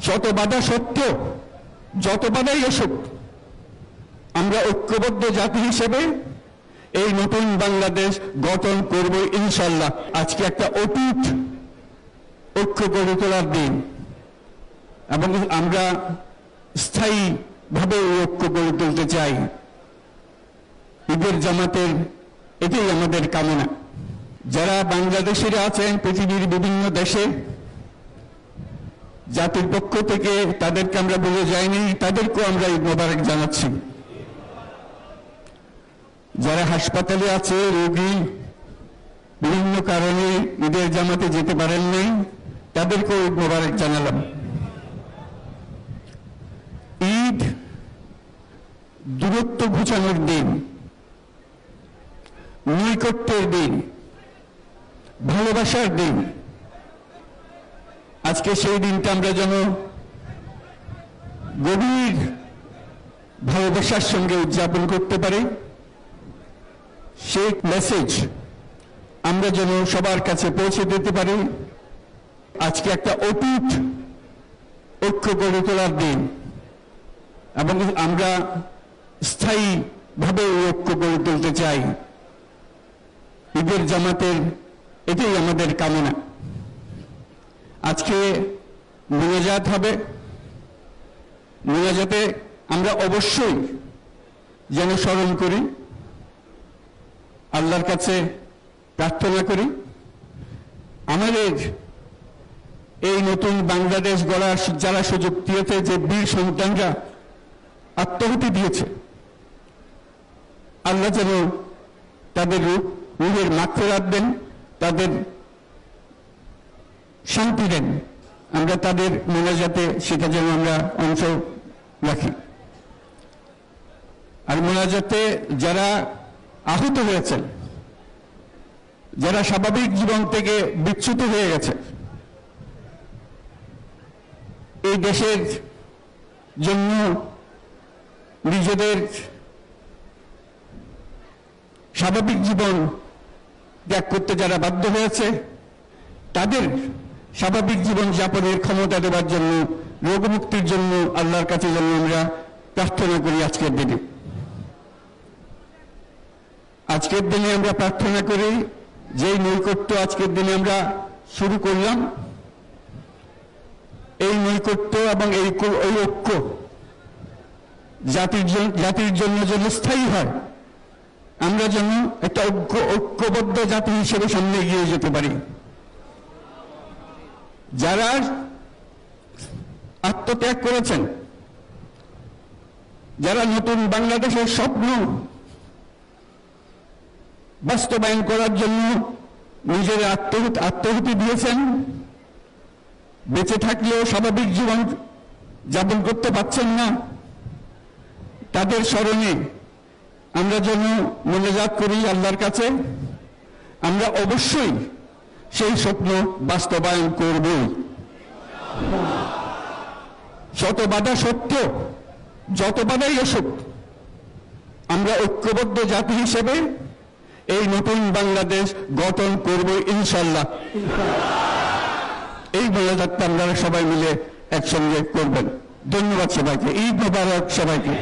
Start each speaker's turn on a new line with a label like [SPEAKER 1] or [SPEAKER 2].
[SPEAKER 1] শত বাধা সত্ত্বেও যত বাধাই আসুক আমরা ঐক্যবদ্ধ জাতি হিসেবে এই নতুন বাংলাদেশ গঠন করব ইনশাআল্লাহ। আজকে একটা অটুট ঐক্য গড়ে তোলার দিন এবং আমরা স্থায়ীভাবে এই ঐক্য গড়ে তুলতে চাই। ঈদের জামাতের এটাই আমাদের কামনা। যারা বাংলাদেশিরা আছেন পৃথিবীর বিভিন্ন দেশে, জাতির পক্ষ থেকে তাদেরকে আমরা বলে যাইনি, তাদেরকেও আমরা ঈদ মোবারক জানাচ্ছি। যারা হাসপাতালে আছে, রোগী বিভিন্ন কারণে ঈদের জামাতে যেতে পারেন নাই, তাদেরকেও ঈদ মোবারক জানালাম। ঈদ দূরত্ব ঘুচানোর দিন, নৈকট্যের দিন, ভালোবাসার দিন। আজকে সেই দিনটা আমরা যেন গভীর ভালোবাসার সঙ্গে উদযাপন করতে পারি, সেই মেসেজ আমরা যেন সবার কাছে পৌঁছে দিতে পারি। আজকে একটা অটুট ঐক্য গড়ে তোলার দিন এবং আমরা স্থায়ীভাবে এই ঐক্য গড়ে তুলতে চাই। ঈদের জামাতের এটাই আমাদের কামনা। আজকে মোনাজাত হবে। মোনাজাতে আমরা অবশ্যই যেন স্মরণ করি, আল্লাহর কাছে প্রার্থনা করি আমাদের এই নতুন বাংলাদেশ গড়ার যারা সুযোগ দিয়েছে, যে বীর সন্তানরা আত্মাহুতি দিয়েছে, আল্লাহ যেন তাদের রূহের মাগফিরাত দেন, তাদের শান্তি দেন। আমরা তাদের মোনাজাতে সেটা যেন আমরা অংশ রাখি। আর মোনাজাতে যারা আহত হয়েছেন, যারা স্বাভাবিক জীবন থেকে বিচ্যুত হয়ে গেছে, এই দেশের জন্য নিজেদের স্বাভাবিক জীবন ত্যাগ করতে যারা বাধ্য হয়েছে, তাদের স্বাভাবিক জীবন যাপনের ক্ষমতা দেওয়ার জন্য, রোগমুক্তির জন্য আল্লাহর কাছে যেন আমরা প্রার্থনা করি। আজকের দিনে আমরা প্রার্থনা করি, যেই নৈকট্য আজকের দিনে আমরা শুরু করলাম, এই নৈকট্য এবং এই ঐক্য জাতির জন্য যেন স্থায়ী হয়, আমরা যেন একটা ঐক্যবদ্ধ জাতি হিসেবে সামনে এগিয়ে যেতে পারি। যারা আত্মত্যাগ করেছেন, যারা নতুন বাংলাদেশের স্বপ্ন বাস্তবায়ন করার জন্য নিজের আত্মাহুতি দিয়েছেন, বেঁচে থাকলেও স্বাভাবিক জীবন যাপন করতে পারছেন না, তাদের স্মরণে আমরা যেন মোনাজাত করি আল্লাহর কাছে। আমরা অবশ্যই সেই স্বপ্ন বাস্তবায়ন করব। শত বাধা সত্ত্বেও যত বাধাই আসুক আমরা ঐক্যবদ্ধ জাতি হিসেবে এই নতুন বাংলাদেশ গঠন করব ইনশাআল্লাহ। এই মোনাজাতটা আপনারা সবাই মিলে একসঙ্গে করবেন। ধন্যবাদ সবাইকে। ঈদ মোবারক সবাইকে।